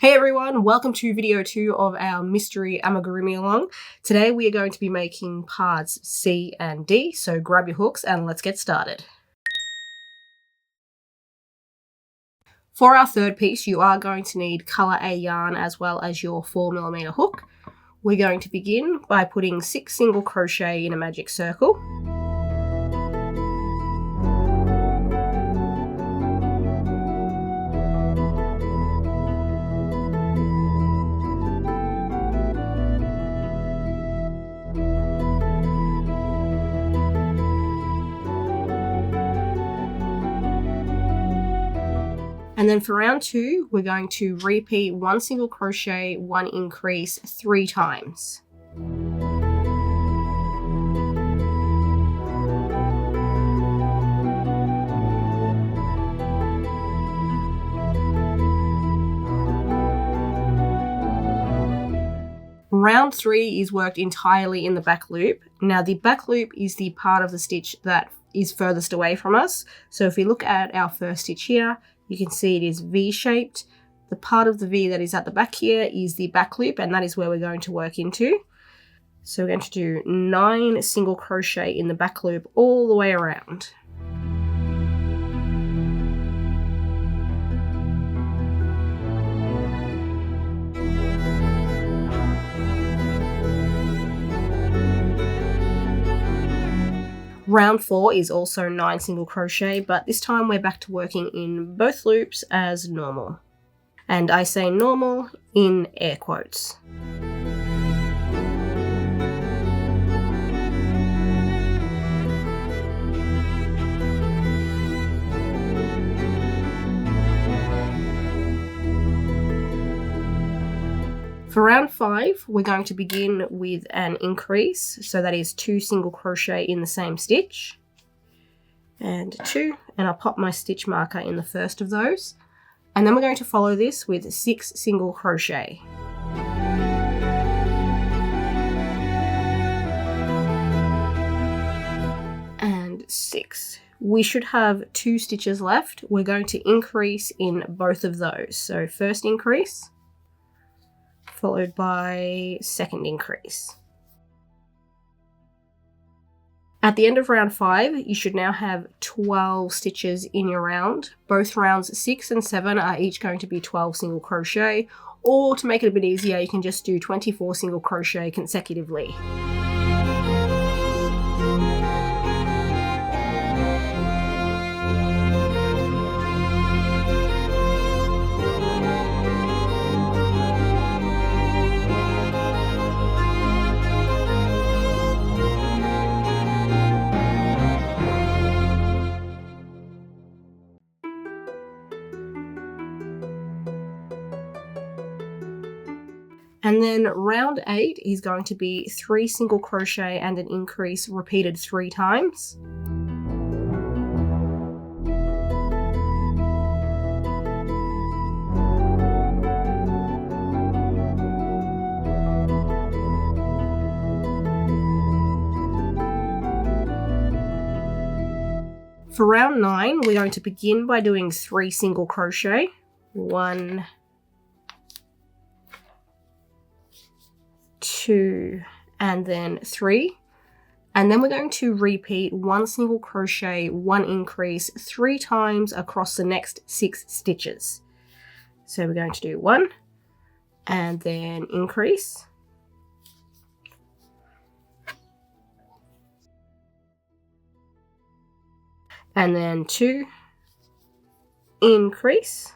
Hey everyone, welcome to video 2 of our mystery amigurumi along. Today we are going to be making parts C and D, so grab your hooks and let's get started. For our third piece, you are going to need colour A yarn as well as your 4mm hook. We're going to begin by putting 6 single crochet in a magic circle. And then for round 2, we're going to repeat 1 single crochet, 1 increase 3 times. Round 3 is worked entirely in the back loop. Now the back loop is the part of the stitch that is furthest away from us. So if we look at our first stitch here, you can see it is V-shaped. The part of the V that is at the back here is the back loop, and that is where we're going to work into. So we're going to do 9 single crochet in the back loop all the way around. Round 4 is also 9 single crochet, but this time we're back to working in both loops as normal. And I say normal in air quotes. For round 5, we're going to begin with an increase, so that is 2 single crochet in the same stitch, and 2, and I'll pop my stitch marker in the first of those, and then we're going to follow this with 6 single crochet. And 6. We should have 2 stitches left. We're going to increase in both of those, so first increase, followed by second increase. At the end of round 5, you should now have 12 stitches in your round. Both rounds 6 and 7 are each going to be 12 single crochet, or to make it a bit easier, you can just do 24 single crochet consecutively. And then round 8 is going to be 3 single crochet and an increase repeated 3 times. For round 9, we're going to begin by doing 3 single crochet. 1, 2, and then 3, and then we're going to repeat 1 single crochet, 1 increase 3 times across the next 6 stitches. So we're going to do 1 and then increase, and then 2, increase,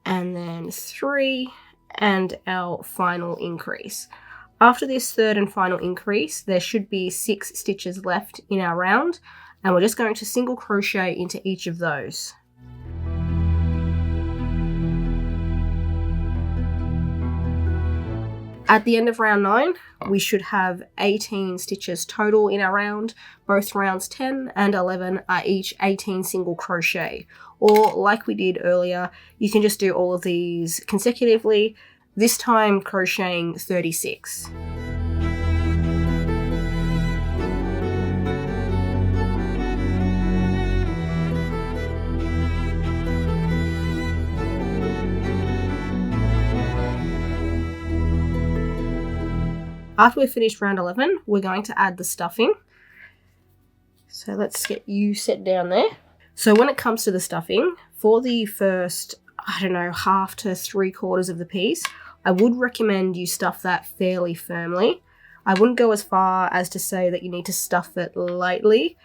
and then 3, and our final increase. After this third and final increase, there should be 6 stitches left in our round, and we're just going to single crochet into each of those. At the end of round 9, we should have 18 stitches total in our round. Both rounds 10 and 11 are each 18 single crochet. Or like we did earlier, you can just do all of these consecutively, this time crocheting 36. After we've finished round 11, we're going to add the stuffing. So let's get you set down there. So when it comes to the stuffing, for the first, I don't know, half to 3/4 of the piece, I would recommend you stuff that fairly firmly. I wouldn't go as far as to say that you need to stuff it lightly,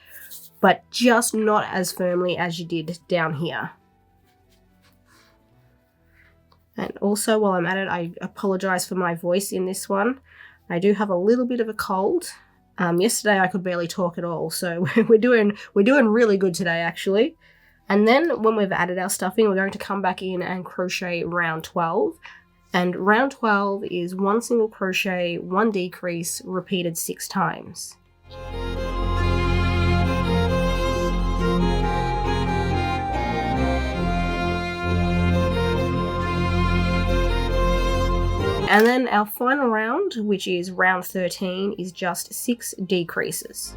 but just not as firmly as you did down here. And also, while I'm at it, I apologize for my voice in this one. I do have a little bit of a cold. Yesterday I could barely talk at all, so we're doing really good today actually. And then when we've added our stuffing, we're going to come back in and crochet round 12. And round 12 is 1 single crochet, 1 decrease, repeated 6 times. And then our final round, which is round 13, is just 6 decreases.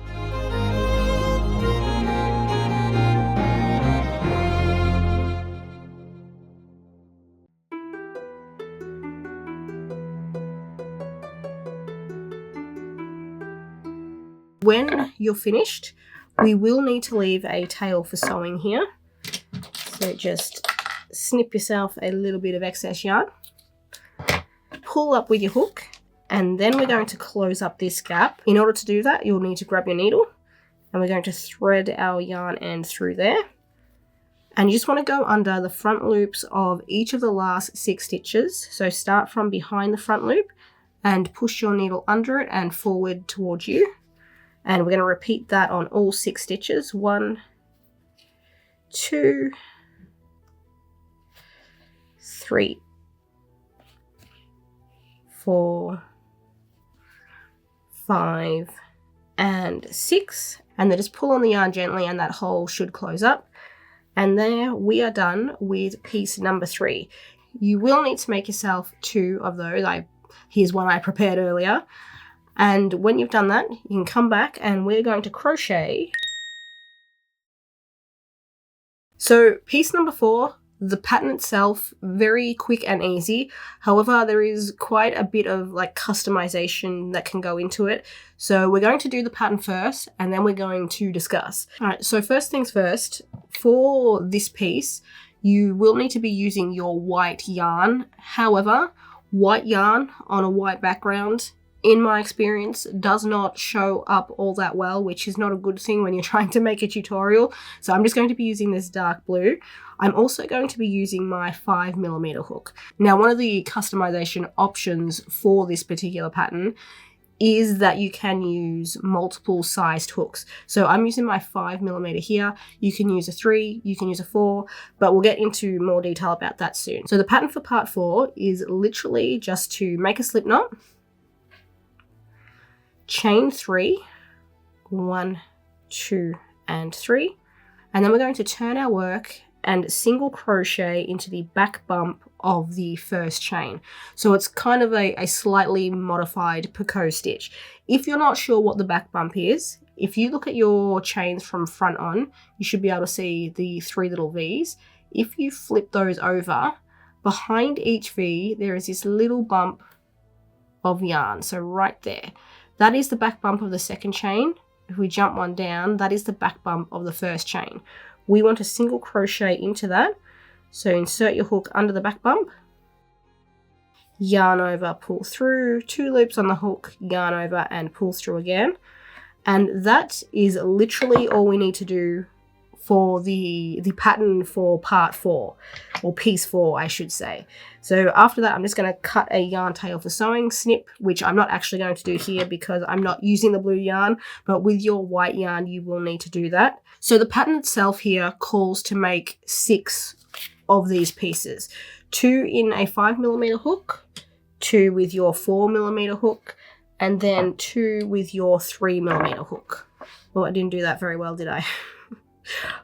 When you're finished, we will need to leave a tail for sewing here. So just snip yourself a little bit of excess yarn. Pull up with your hook, and then we're going to close up this gap. In order to do that, you'll need to grab your needle, and we're going to thread our yarn end through there. And you just want to go under the front loops of each of the last 6 stitches. So start from behind the front loop and push your needle under it and forward towards you. And we're going to repeat that on all 6 stitches. 1, 2, 3, 4, 5, and 6. And then just pull on the yarn gently and that hole should close up. And there we are done with piece number 3. You will need to make yourself 2 of those. Here's one I prepared earlier. And when you've done that, you can come back and we're going to crochet. So piece number 4, the pattern itself, very quick and easy. However, there is quite a bit of customization that can go into it. So we're going to do the pattern first and then we're going to discuss. All right, so first things first, for this piece, you will need to be using your white yarn. However, white yarn on a white background, in my experience, does not show up all that well, which is not a good thing when you're trying to make a tutorial. So I'm just going to be using this dark blue. I'm also going to be using my 5mm hook. Now, one of the customization options for this particular pattern is that you can use multiple sized hooks. So I'm using my 5mm here. You can use a 3, you can use a 4, but we'll get into more detail about that soon. So the pattern for part 4 is literally just to make a slip knot, chain 3, 1, 2, and 3, and then we're going to turn our work and single crochet into the back bump of the first chain. So it's kind of a slightly modified picot stitch. If you're not sure what the back bump is, if you look at your chains from front on, you should be able to see the 3 little V's. If you flip those over, behind each V, there is this little bump of yarn. So right there. That is the back bump of the second chain. If we jump one down, that is the back bump of the first chain. We want to single crochet into that. So insert your hook under the back bump, yarn over, pull through, 2 loops on the hook, yarn over and pull through again. And that is literally all we need to do for the pattern for part 4, or piece 4 I should say. So after that I'm just going to cut a yarn tail for sewing, snip, which I'm not actually going to do here because I'm not using the blue yarn, but with your white yarn you will need to do that. So the pattern itself here calls to make 6 of these pieces, 2 in a 5mm hook, 2 with your 4mm hook, and then 2 with your 3mm hook. Well, I didn't do that very well, did I?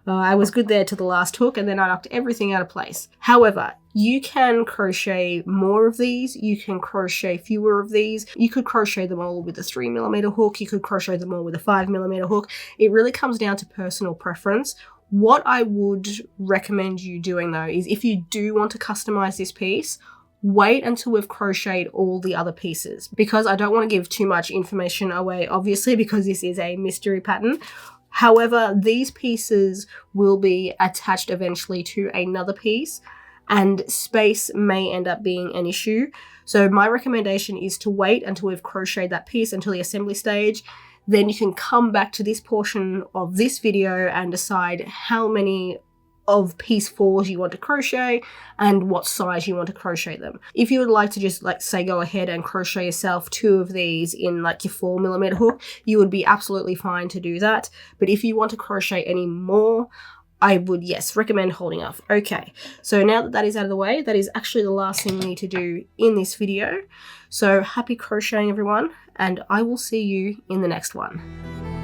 I was good there to the last hook and then I knocked everything out of place. However, you can crochet more of these, you can crochet fewer of these, you could crochet them all with a 3mm hook, you could crochet them all with a 5mm hook. It really comes down to personal preference. What I would recommend you doing though is if you do want to customize this piece, wait until we've crocheted all the other pieces, because I don't want to give too much information away, obviously, because this is a mystery pattern. However, these pieces will be attached eventually to another piece, and space may end up being an issue. So my recommendation is to wait until we've crocheted that piece until the assembly stage. Then you can come back to this portion of this video and decide how many of piece 4s you want to crochet and what size you want to crochet them. If you would like to just say go ahead and crochet yourself 2 of these in your 4mm hook, you would be absolutely fine to do that. But if you want to crochet any more, I would, yes, recommend holding off. Okay, so now that that is out of the way, that is actually the last thing we need to do in this video. So happy crocheting, everyone, and I will see you in the next one.